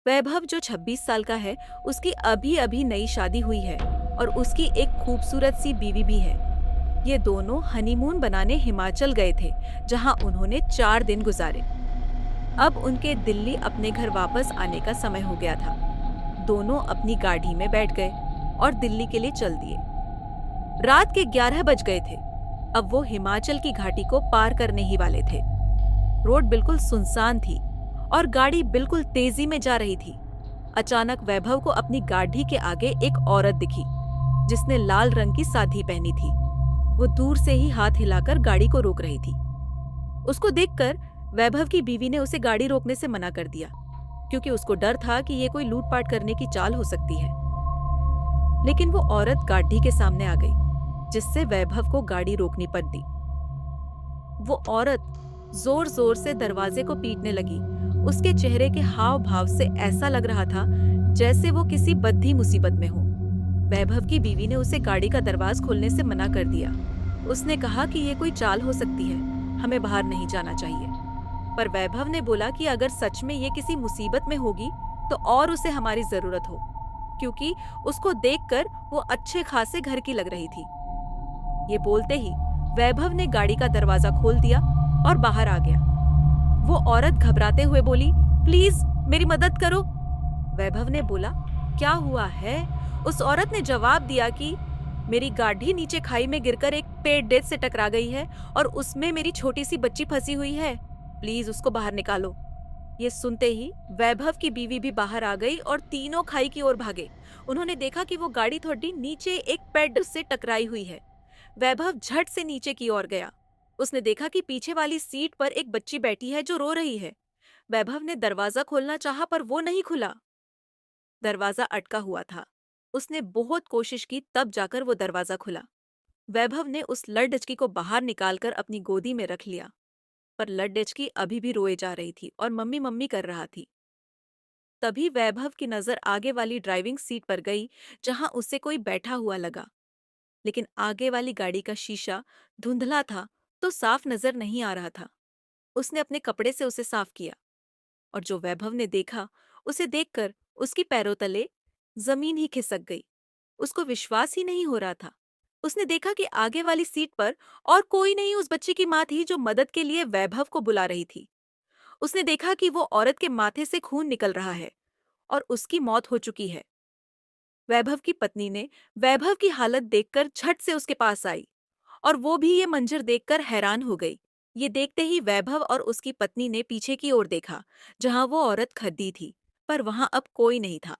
वैभव जो 26 साल का है, उसकी अभी अभी नई शादी हुई है और उसकी एक खूबसूरत सी बीवी भी है। ये दोनों हनीमून बनाने हिमाचल गए थे, जहां उन्होंने 4 दिन गुजारे। अब उनके दिल्ली अपने घर वापस आने का समय हो गया था। दोनों अपनी गाड़ी में बैठ गए और दिल्ली के लिए चल दिए। रात के 11 बज गए थे। अब वो हिमाचल की घाटी को पार करने ही वाले थे। रोड बिल्कुल सुनसान थी और गाड़ी बिल्कुल तेजी में जा रही थी। अचानक वैभव को अपनी गाड़ी के आगे एक औरत दिखी, जिसने लाल रंग की साड़ी पहनी थी। वो दूर से ही हाथ हिलाकर गाड़ी को रोक रही थी। उसको देखकर वैभव की बीवी ने उसे गाड़ी रोकने से मना कर दिया, क्योंकि उसको डर था कि ये कोई लूटपाट करने की चाल हो सकती है। लेकिन वो औरत गाड़ी के सामने आ गई, जिससे वैभव को गाड़ी रोकनी पड़ी। वो औरत जोर जोर से दरवाजे को पीटने लगी। उसके चेहरे के हाव भाव से ऐसा लग रहा था जैसे वो किसी बद्धी मुसीबत में हो। वैभव की बीवी ने उसे गाड़ी का दरवाजा खोलने से मना कर दिया। उसने कहा कि ये कोई चाल हो सकती है, हमें बाहर नहीं जाना चाहिए। पर वैभव ने बोला कि अगर सच में ये किसी मुसीबत में होगी तो और उसे हमारी जरूरत हो, क्योंकि उसको देखकर वो अच्छे खासे घर की लग रही थी। ये बोलते ही वैभव ने गाड़ी का दरवाजा खोल दिया और बाहर आ गया। वो औरत घबराते हुए बोली, प्लीज मेरी मदद करो। वैभव ने बोला, क्या हुआ है? उस औरत ने जवाब दिया कि मेरी गाड़ी नीचे खाई में गिरकर एक पेड़ से टकरा गई है और उसमें मेरी छोटी सी बच्ची फंसी हुई है। प्लीज उसको बाहर निकालो। ये सुनते ही वैभव की बीवी भी बाहर आ गई और तीनों खाई की ओर भागे। उन्होंने देखा कि वो गाड़ी थोड़ी नीचे एक पेड़ से टकराई हुई है। वैभव झट से नीचे की ओर गया। उसने देखा कि पीछे वाली सीट पर एक बच्ची बैठी है जो रो रही है। वैभव ने दरवाजा खोलना चाहा पर वो नहीं खुला। दरवाजा अटका हुआ था। उसने बहुत कोशिश की, तब जाकर वो दरवाजा खुला। वैभव ने उस लड़डचकी को बाहर निकालकर अपनी गोदी में रख लिया, पर लड़डचकी अभी भी रोए जा रही थी और मम्मी मम्मी कर रहा थी। तभी वैभव की नजर आगे वाली ड्राइविंग सीट पर गई, जहां उसे कोई बैठा हुआ लगा। लेकिन आगे वाली गाड़ी का शीशा धुंधला था, तो साफ नजर नहीं आ रहा था। उसने अपने कपड़े से उसे साफ किया और जो वैभव ने देखा, उसे देखकर उसकी पैरों तले जमीन ही खिसक गई। उसको विश्वास ही नहीं हो रहा था। उसने देखा कि आगे वाली सीट पर और कोई नहीं उस बच्ची की माँ थी जो मदद के लिए वैभव को बुला रही थी। उसने देखा कि वो औरत के माथे से खून निकल रहा है और उसकी मौत हो चुकी है। वैभव की पत्नी ने वैभव की हालत देखकर झट से उसके पास आई और वो भी ये मंजर देखकर हैरान हो गई। ये देखते ही वैभव और उसकी पत्नी ने पीछे की ओर देखा, जहां वो औरत खड़ी थी, पर वहां अब कोई नहीं था।